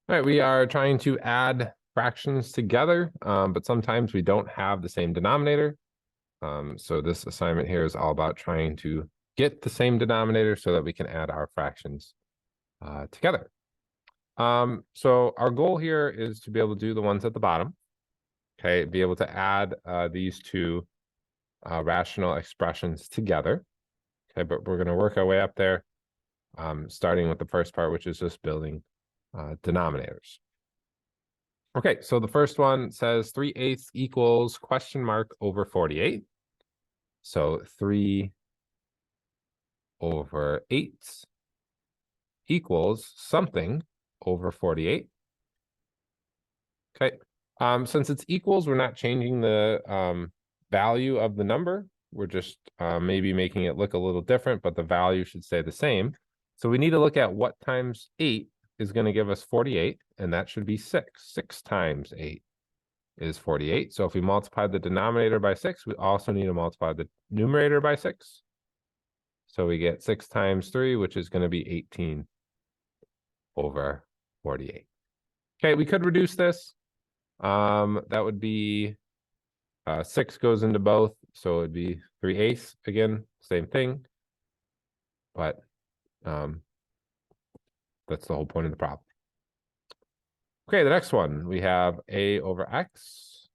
All right, we are trying to add fractions together, but sometimes we don't have the same denominator. So this assignment here is all about trying to get the same denominator so that we can add our fractions together. So our goal here is to be able to do the ones at the bottom. Okay, be able to add these two rational expressions together. Okay, but we're going to work our way up there, starting with the first part, which is just building denominators. Okay, so the first one says 3/8 equals question mark over 48. So 3 over 8 equals something over 48. Okay, since it's equals, we're not changing the value of the number. We're just maybe making it look a little different, but the value should stay the same. So we need to look at what times 8 is going to give us 48, and that should be 6. 6 times 8 is 48. So if we multiply the denominator by 6, we also need to multiply the numerator by 6. So we get 6 times 3, which is going to be 18 over 48. Okay, we could reduce this. That would be 6 goes into both, so it would be 3/8 again, same thing. But that's the whole point of the problem. Okay, the next one, we have a over x.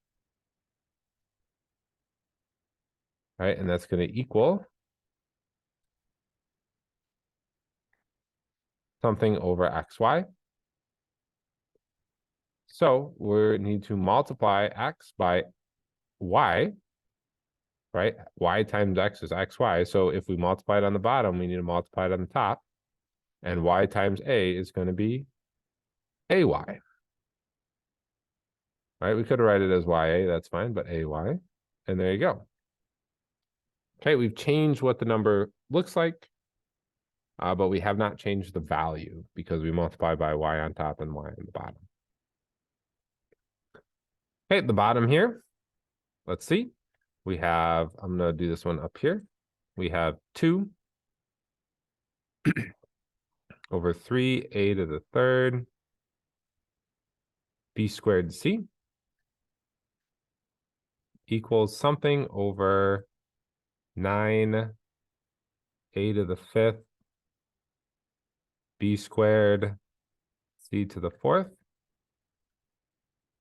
Right, and that's going to equal something over xy. So we need to multiply x by y, right? Y times x is xy. So if we multiply it on the bottom, we need to multiply it on the top. And y times a is going to be ay. Right? We could write it as ya, that's fine, but ay. And there you go. Okay, we've changed what the number looks like, but we have not changed the value because we multiply by y on top and y on the bottom. Okay, at the bottom here, let's see. We have, I'm going to do this one up here. We have 2 over 3a to the third b squared c equals something over 9 a to the fifth b squared c to the fourth.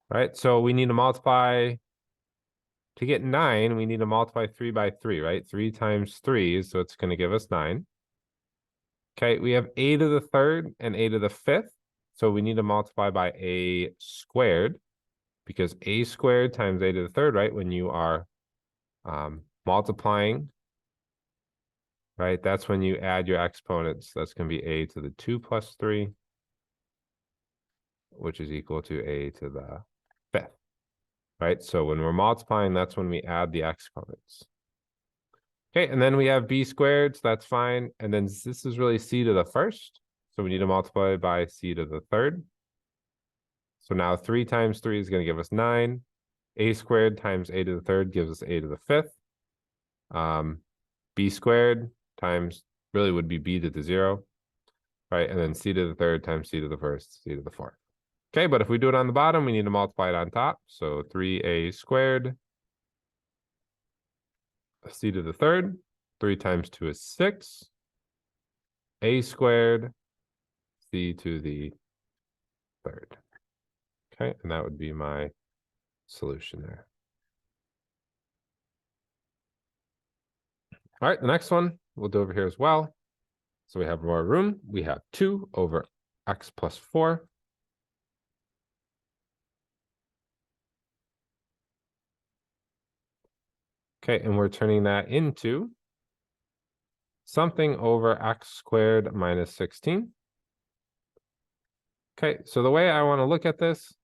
Right, so we need to multiply. To get 9, we need to multiply 3 by 3, right? 3 times 3, so it's going to give us 9. Okay, we have a to the third and a to the fifth. So we need to multiply by a squared, because a squared times a to the third, right? When you are multiplying, right? That's when you add your exponents. That's going to be a to the 2 plus 3, which is equal to a to the fifth, right? So when we're multiplying, that's when we add the exponents. Okay, and then we have b squared, so that's fine. And then this is really c to the first. So we need to multiply by c to the third. So now 3 times 3 is going to give us 9. A squared times a to the third gives us a to the fifth. B squared times really would be b to the 0. Right, and then c to the third times c to the first, c to the fourth. Okay, but if we do it on the bottom, we need to multiply it on top. So 3a squared c to the third, 3 times 2 is 6. A squared c to the third. Okay, and that would be my solution there. All right, the next one we'll do over here as well. So we have more room. We have 2 over x plus 4. Okay, and we're turning that into something over x squared minus 16. Okay, so the way I want to look at this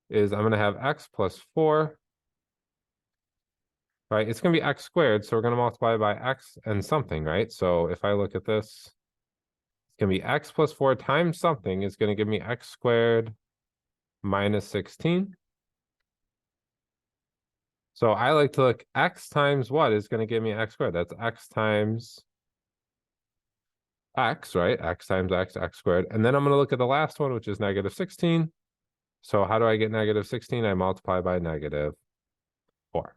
is I'm going to have x plus 4. Right, it's going to be x squared, so we're going to multiply by x and something, right? So if I look at this, it's going to be x plus 4 times something is going to give me x squared minus 16. So I like to look x times what is going to give me x squared. That's x times x, right? X times x, x squared. And then I'm going to look at the last one, which is negative 16. So how do I get negative 16? I multiply by negative 4.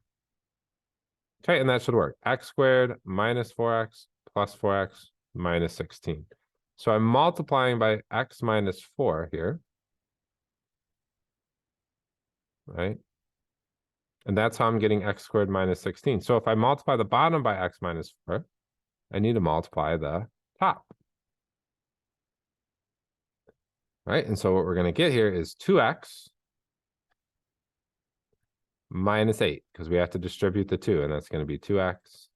Okay, and that should work. X squared minus 4x plus 4x minus 16. So I'm multiplying by x minus 4 here. Right? And that's how I'm getting x squared minus 16. So if I multiply the bottom by x minus 4, I need to multiply the top. Right? And so what we're going to get here is 2x minus 8, because we have to distribute the 2, and that's going to be 2x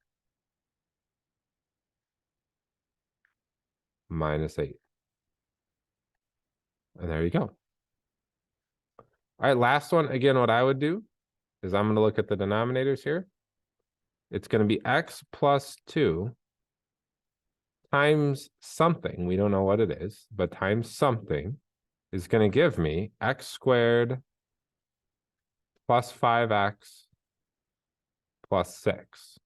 minus 8. And there you go. All right, last one. Again, what I would do is I'm going to look at the denominators here. It's going to be x plus 2 times something. We don't know what it is, but times something is going to give me x squared plus 5x plus 6.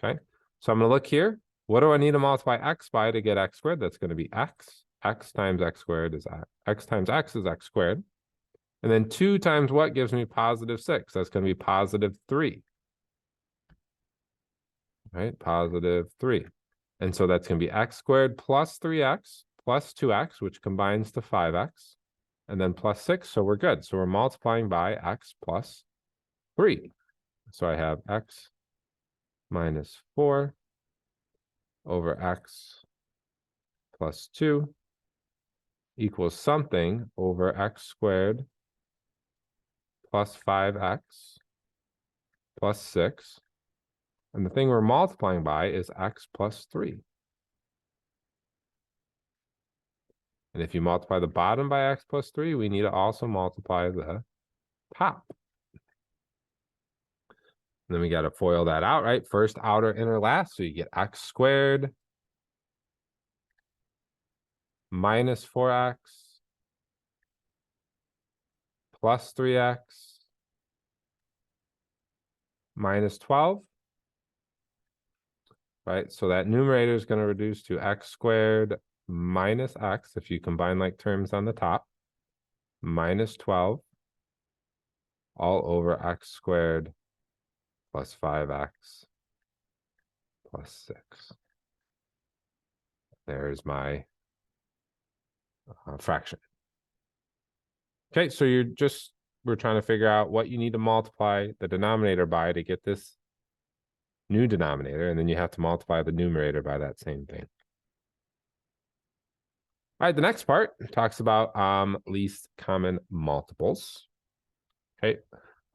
Okay, so I'm going to look here. What do I need to multiply x by to get x squared? That's going to be x. X times x squared is x times x is x squared. And then 2 times what gives me positive 6? That's going to be positive 3. Right, positive 3. And so that's going to be x squared plus 3x plus 2x, which combines to 5x, and then plus 6. So we're good. So we're multiplying by x plus 3. So I have x minus 4 over x plus 2 equals something over x squared plus 5x plus 6. And the thing we're multiplying by is x plus 3. And if you multiply the bottom by x plus 3, we need to also multiply the top. And then we got to FOIL that out, right? First, outer, inner, last. So you get x squared minus 4x plus 3x minus 12. Right? So that numerator is going to reduce to x squared minus x, if you combine like terms on the top, minus 12 all over x squared plus 5x plus 6. There's my fraction. Okay, so we're trying to figure out what you need to multiply the denominator by to get this new denominator, and then you have to multiply the numerator by that same thing. All right, the next part talks about least common multiples. Okay,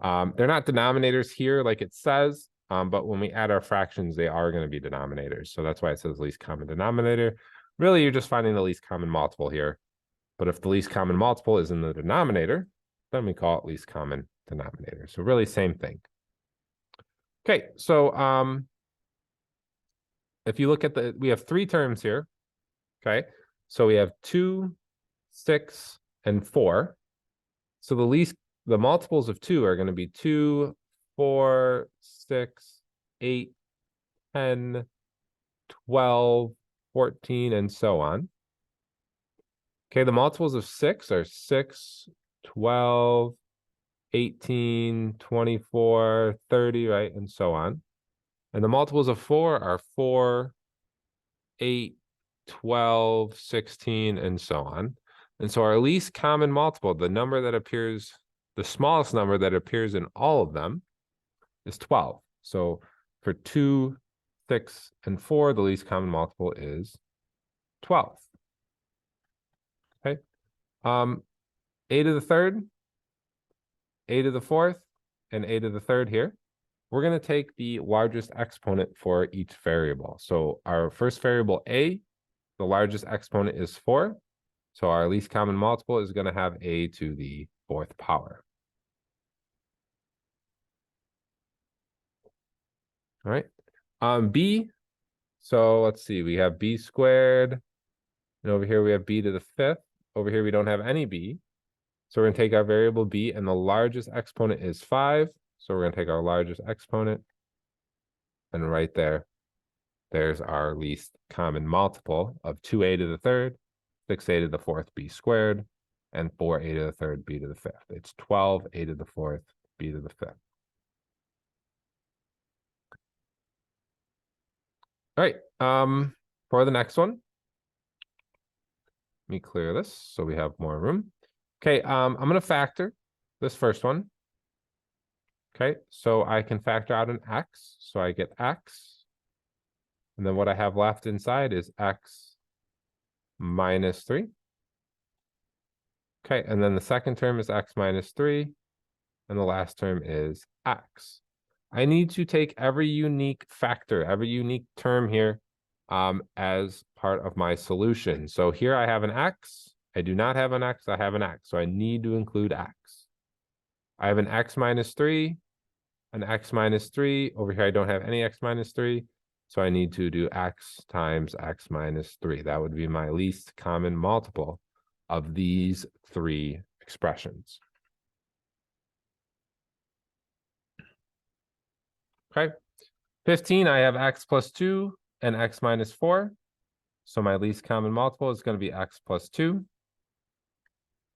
they're not denominators here like it says, but when we add our fractions, they are going to be denominators. So that's why it says least common denominator. Really, you're just finding the least common multiple here. But if the least common multiple is in the denominator, then we call it least common denominator. So really same thing. Okay, so if you look at we have 3 terms here. Okay, so we have 2, 6, and 4. So the multiples of 2 are going to be 2, 4, 6, 8, 10, 12, 14, and so on. Okay, the multiples of 6 are 6, 12, 18, 24, 30, right, and so on. And the multiples of 4 are 4, 8, 12, 16, and so on. And so our least common multiple, the smallest number that appears in all of them, is 12. So for 2, 6, and 4, the least common multiple is 12. Okay. A to the third, a to the fourth, and a to the third here. We're going to take the largest exponent for each variable. So our first variable a, the largest exponent is 4. So our least common multiple is going to have a to the 4th power. All right. B, so let's see, we have b squared, and over here we have b to the 5th. Over here we don't have any b. So we're going to take our variable b, and the largest exponent is 5. So we're going to take our largest exponent, and right there There's our least common multiple of 2a to the third, 6a to the fourth b squared, and 4a to the third b to the fifth. It's 12a to the fourth b to the fifth. All right, for the next one, let me clear this so we have more room. Okay, I'm going to factor this first one. Okay, so I can factor out an x, so I get x. And then what I have left inside is x minus 3. Okay, and then the second term is x minus 3. And the last term is x. I need to take every unique factor, every unique term here as part of my solution. So here I have an x. I do not have an x, I have an x. So I need to include x. I have an x minus 3, an x minus 3. Over here I don't have any x minus 3. So I need to do x times x minus 3. That would be my least common multiple of these three expressions. Okay. 15, I have x plus 2 and x minus 4. So my least common multiple is going to be x plus 2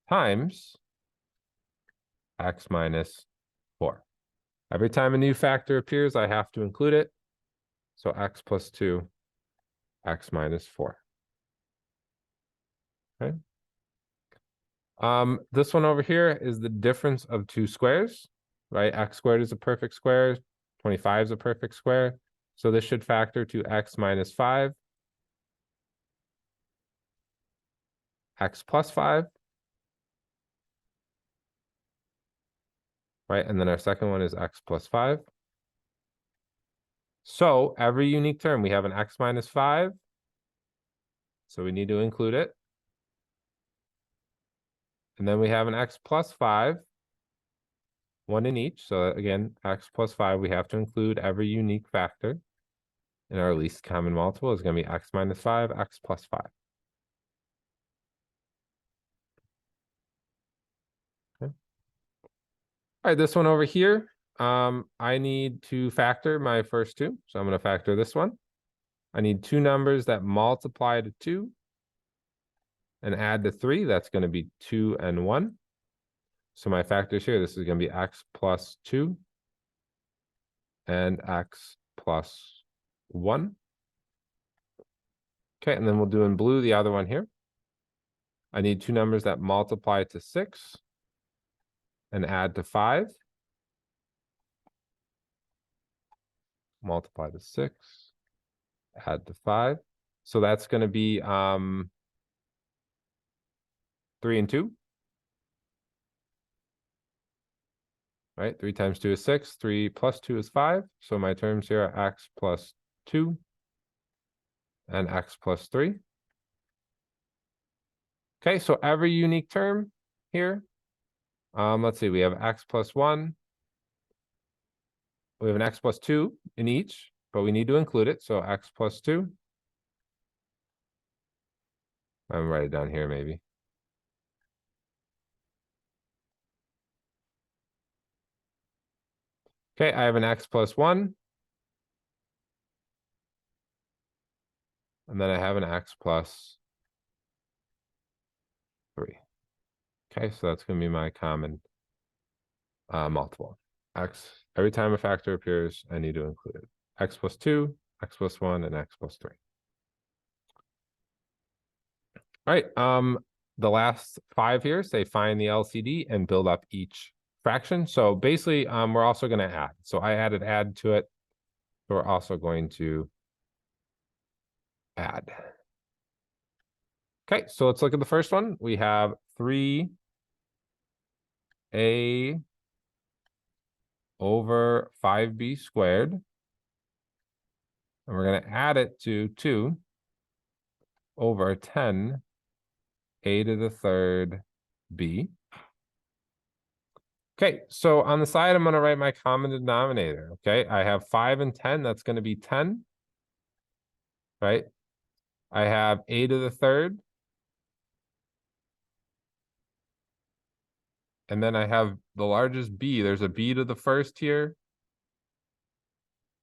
times x minus 4. Every time a new factor appears, I have to include it. So x plus 2, x minus 4. Okay. This one over here is the difference of two squares, right? X squared is a perfect square. 25 is a perfect square. So this should factor to x minus 5, x plus 5. Right, and then our second one is x plus 5. So every unique term, we have an x minus 5. So we need to include it. And then we have an x plus 5, one in each. So again, x plus 5, we have to include every unique factor. And our least common multiple is going to be x minus 5, x plus 5. Okay. All right, this one over here, I need to factor my first two. So I'm going to factor this one. I need two numbers that multiply to 2 and add to 3. That's going to be 2 and 1. So my factors here, this is going to be x plus 2 and x plus 1. Okay, and then we'll do in blue the other one here. I need two numbers that multiply to 6 and add to 5. Multiply to 6, add to 5. So that's going to be 3 and 2. Right, 3 times 2 is 6, 3 plus 2 is 5. So my terms here are x plus 2 and x plus 3. Okay, so every unique term here, let's see, we have x plus 1. We have an x plus 2 in each, but we need to include it. So x plus 2. I'm gonna write it down here maybe. Okay, I have an x plus 1. And then I have an x plus 3. Okay, so that's going to be my common multiple. X, every time a factor appears, I need to include it. X plus 2, x plus 1, and x plus 3. All right, the last 5 here say find the LCD and build up each fraction. So basically, we're also going to add. So I added add to it. So we're also going to add. Okay, so let's look at the first one. We have 3a over 5b squared. And we're going to add it to 2 over 10a to the third b. Okay, so on the side, I'm going to write my common denominator. Okay, I have 5 and 10. That's going to be 10. Right? I have a to the third. And then I have the largest b. There's a b to the first here.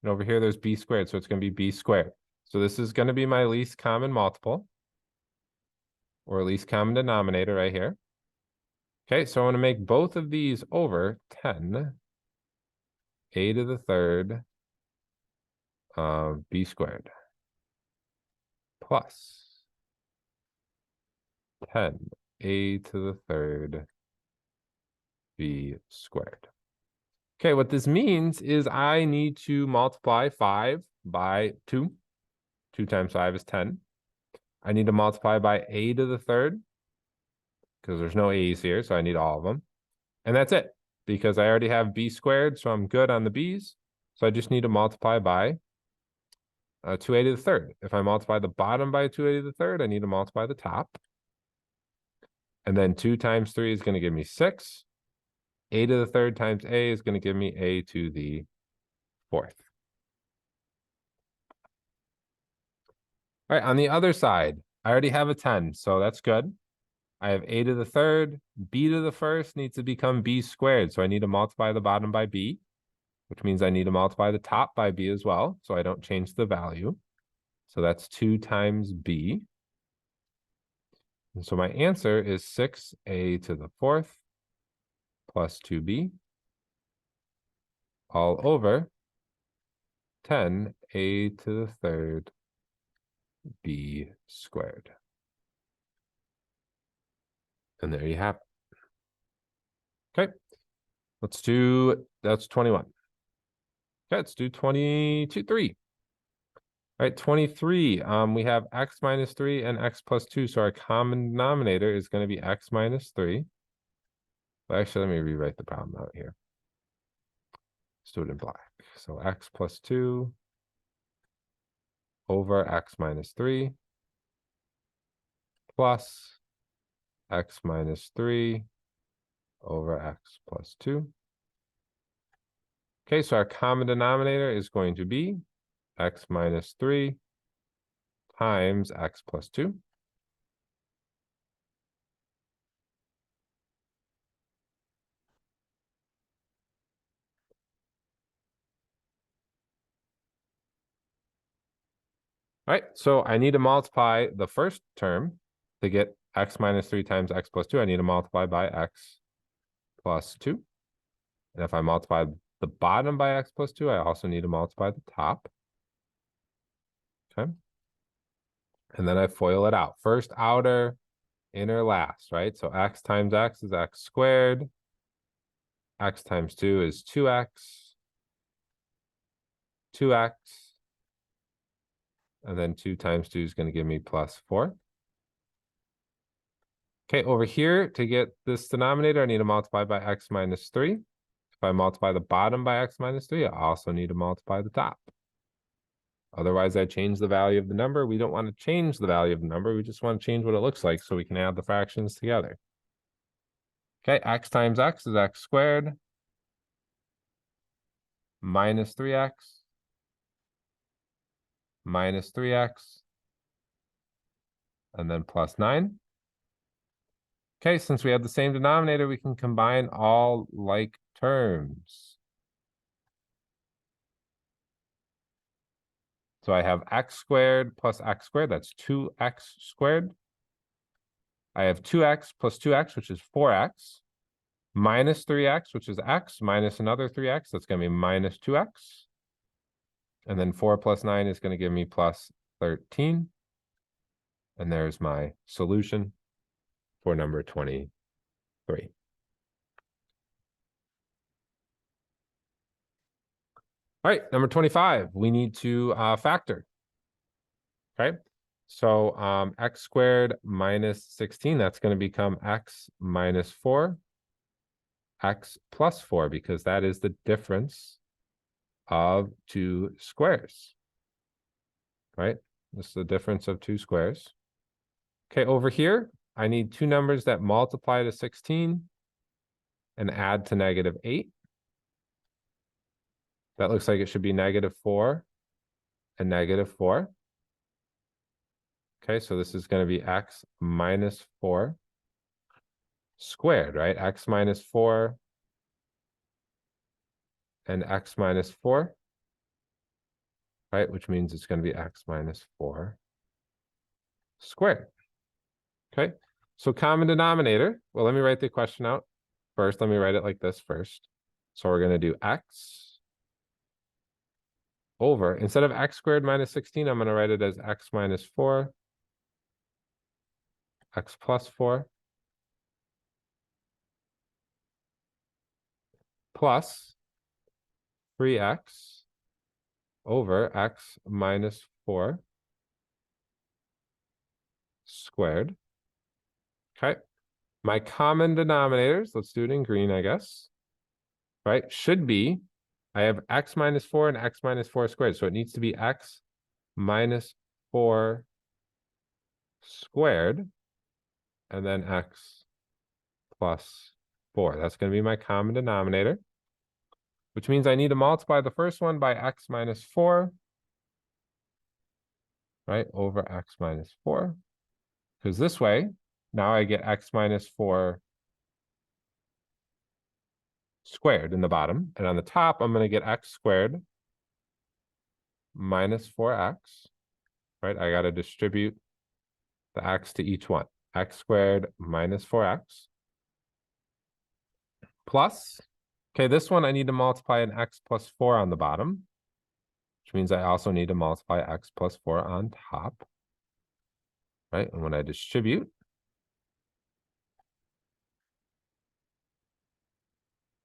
And over here, there's b squared. So it's going to be b squared. So this is gonna be my least common multiple, or least common denominator right here. Okay, so I want to make both of these over 10 a to the third of b squared plus 10 a to the third b squared. Okay, what this means is I need to multiply 5 by 2. 2 times 5 is 10. I need to multiply by a to the third, because there's no a's here, so I need all of them. And that's it, because I already have b squared, so I'm good on the b's. So I just need to multiply by 2a to the third. If I multiply the bottom by 2a to the third, I need to multiply the top. And then 2 times 3 is going to give me 6. A to the third times a is going to give me a to the fourth. All right, on the other side, I already have a 10, so that's good. I have a to the third. B to the first needs to become b squared, so I need to multiply the bottom by b, which means I need to multiply the top by b as well, so I don't change the value. So that's 2 times b. And so my answer is 6a to the fourth plus 2b all over 10a to the third b squared. And there you have it. Okay, that's 21. Okay, let's do 23. All right, 23, we have x minus 3 and x plus 2, so our common denominator is going to be x minus 3. But actually, let me rewrite the problem out here. Let's do it in black. So x plus 2 over x minus 3 plus x minus 3 over x plus 2. Okay, so our common denominator is going to be x minus 3 times x plus 2. All right, so I need to multiply the first term to get x minus 3 times x plus 2. I need to multiply by x plus 2. And if I multiply the bottom by x plus 2, I also need to multiply the top. Okay. And then I FOIL it out. First outer, inner last, right? So x times x is x squared. X times 2 is 2x. 2x. And then 2 times 2 is going to give me plus 4. Okay, over here, to get this denominator, I need to multiply by x minus 3. If I multiply the bottom by x minus 3, I also need to multiply the top. Otherwise, I change the value of the number. We don't want to change the value of the number. We just want to change what it looks like so we can add the fractions together. Okay, x times x is x squared minus 3x minus 3x and then plus 9. Okay, since we have the same denominator, we can combine all like terms. So I have x squared plus x squared, that's 2x squared. I have 2x plus 2x, which is 4x, minus 3x, which is x, minus another 3x, that's going to be minus 2x. And then 4 plus 9 is going to give me plus 13. And there's my solution for number 23. All right, number 25, we need to factor. Okay, so x squared minus 16, that's going to become x minus 4, x plus 4, because that is the difference of two squares, right? This is the difference of two squares. Okay, over here, I need two numbers that multiply to 16 and add to -8. That looks like it should be -4 and -4. Okay, so this is going to be x minus 4 squared, right? X minus 4 and x minus 4. right? Which means it's going to be x minus 4 squared. Okay, so common denominator. Well, let me write the question out first. Let me write it like this first. So we're going to do x over, instead of x squared minus 16, I'm going to write it as x minus 4, x plus 4, plus 3x over x minus 4 squared. Okay, my common denominators, let's do it in green, I guess, right? Should be, I have x minus 4 and x minus 4 squared. So it needs to be x minus 4 squared, and then x plus 4. That's going to be my common denominator, which means I need to multiply the first one by x minus 4, right, over x minus 4. Because this way, now I get x minus 4 squared in the bottom. And on the top, I'm going to get x squared minus 4x, right? I got to distribute the x to each one. X squared minus 4x plus, okay, this one I need to multiply an x plus 4 on the bottom, which means I also need to multiply x plus 4 on top, right? And when I distribute,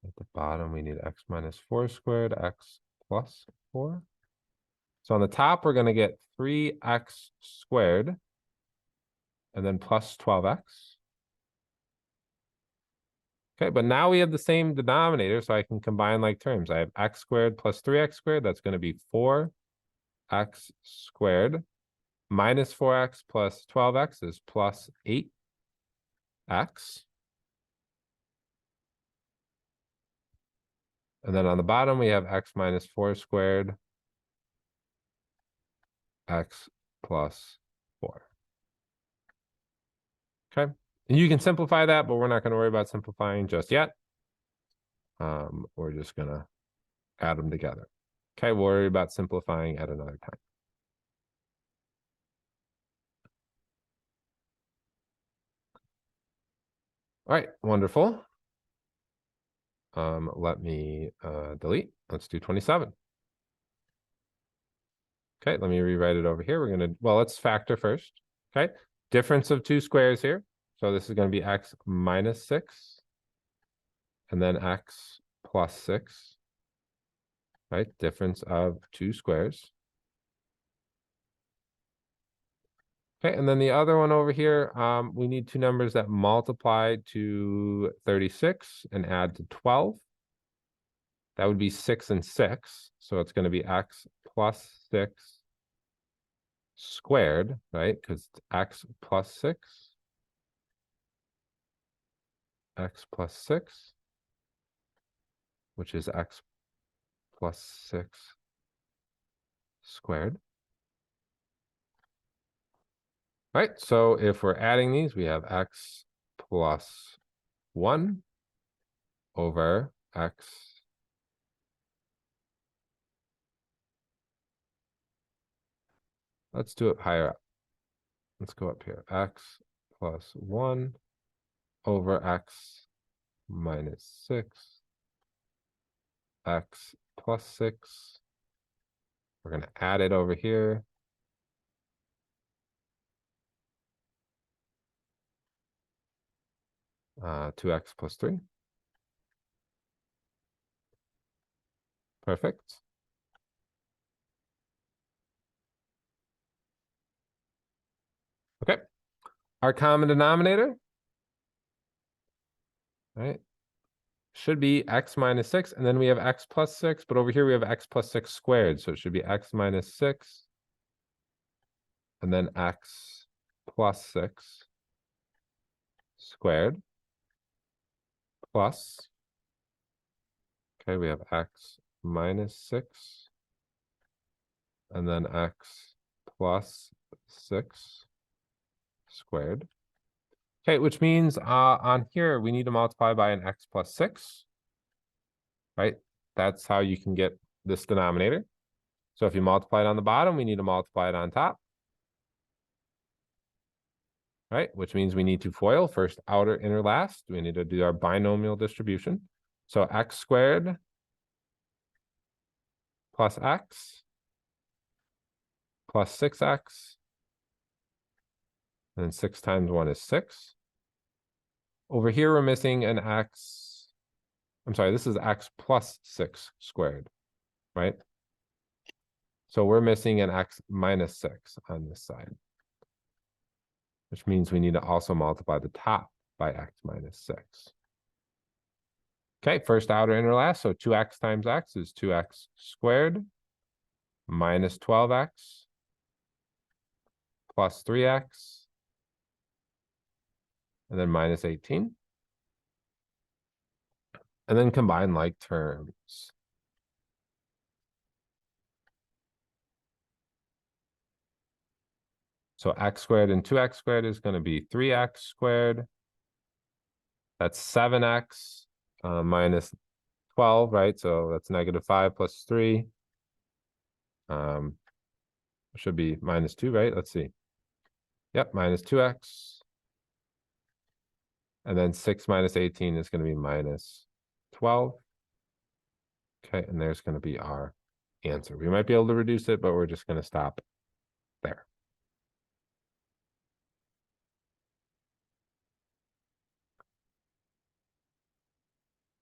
at the bottom, we need x minus 4 squared, x plus 4. So on the top, we're going to get 3x squared, and then plus 12x. Okay, but now we have the same denominator, so I can combine like terms. I have x squared plus 3x squared. That's going to be 4x squared minus 4x plus 12x is plus 8x. And then on the bottom, we have x minus 4 squared, x plus 4. Okay, and you can simplify that, but we're not going to worry about simplifying just yet. We're just going to add them together. Okay, we'll worry about simplifying at another time. All right, wonderful. Let me delete. Let's do 27. Okay, let me rewrite it over here. We're going to, well, let's factor first. Okay, difference of two squares here. So this is going to be x minus 6, and then x plus 6, right? Difference of two squares. Okay, and then the other one over here, we need two numbers that multiply to 36 and add to 12. That would be 6 and 6. So it's going to be x plus 6 squared, right? Because it's x plus 6. X plus 6, which is x plus 6 squared. All right, so if we're adding these, we have x plus 1 over x let's do it higher up. Let's go up here. X plus 1 over x minus 6. X plus 6. We're going to add it over here. Uh, 2x plus 3. Perfect. Okay. Our common denominator, right, should be x minus 6, and then we have x plus 6, but over here we have x plus 6 squared, so it should be x minus 6, and then x plus 6 squared, plus, okay, we have x minus 6, and then x plus 6 squared. Okay, which means on here, we need to multiply by an x plus 6, right? That's how you can get this denominator. So if you multiply it on the bottom, we need to multiply it on top. Right, which means we need to FOIL first, outer, inner, last. We need to do our binomial distribution. So x squared plus x plus 6x. And then 6 times 1 is 6. Over here, we're missing an x. I'm sorry, this is x plus 6 squared, right? So we're missing an x minus 6 on this side, which means we need to also multiply the top by x minus 6. Okay, first, outer, inner, last. So 2x times x is 2x squared minus 12x plus 3x and then minus 18. And then combine like terms. So x squared and 2x squared is going to be 3x squared. That's 7x minus 12, right? So that's negative 5 plus 3. Should be minus 2, right? Let's see. Yep, minus 2x. And then 6 minus 18 is going to be minus 12. Okay, and there's going to be our answer. We might be able to reduce it, but we're just going to stop there.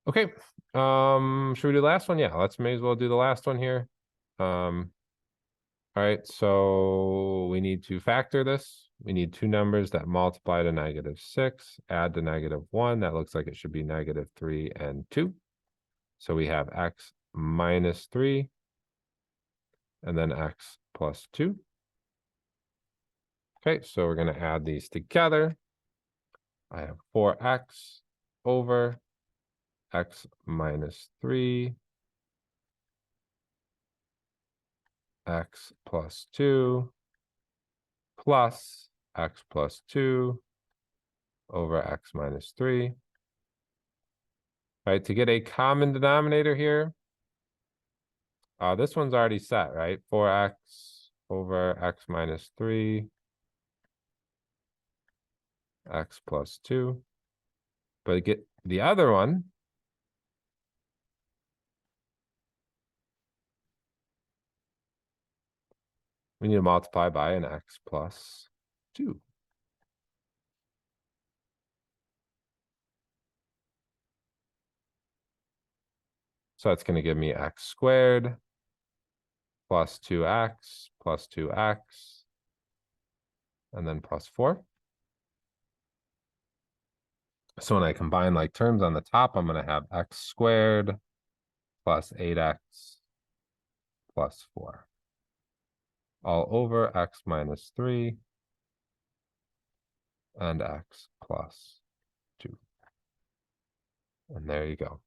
Okay, should we do the last one? Yeah, may as well do the last one here. All right, so we need to factor this. We need two numbers that multiply to negative 6, add to negative 1. That looks like it should be negative 3 and 2. So we have x minus 3 and then x plus 2. Okay, so we're going to add these together. I have 4x over x minus 3, x plus 2, plus x plus 2 over x minus 3. Right, to get a common denominator here, this one's already set, right? 4x over x minus 3, x plus 2. But get the other one, we need to multiply by an x plus 2. So that's going to give me x squared plus 2x plus 2x and then plus 4. So when I combine like terms on the top, I'm going to have x squared plus 8x plus 4 all over x minus 3 and x plus 2. And there you go.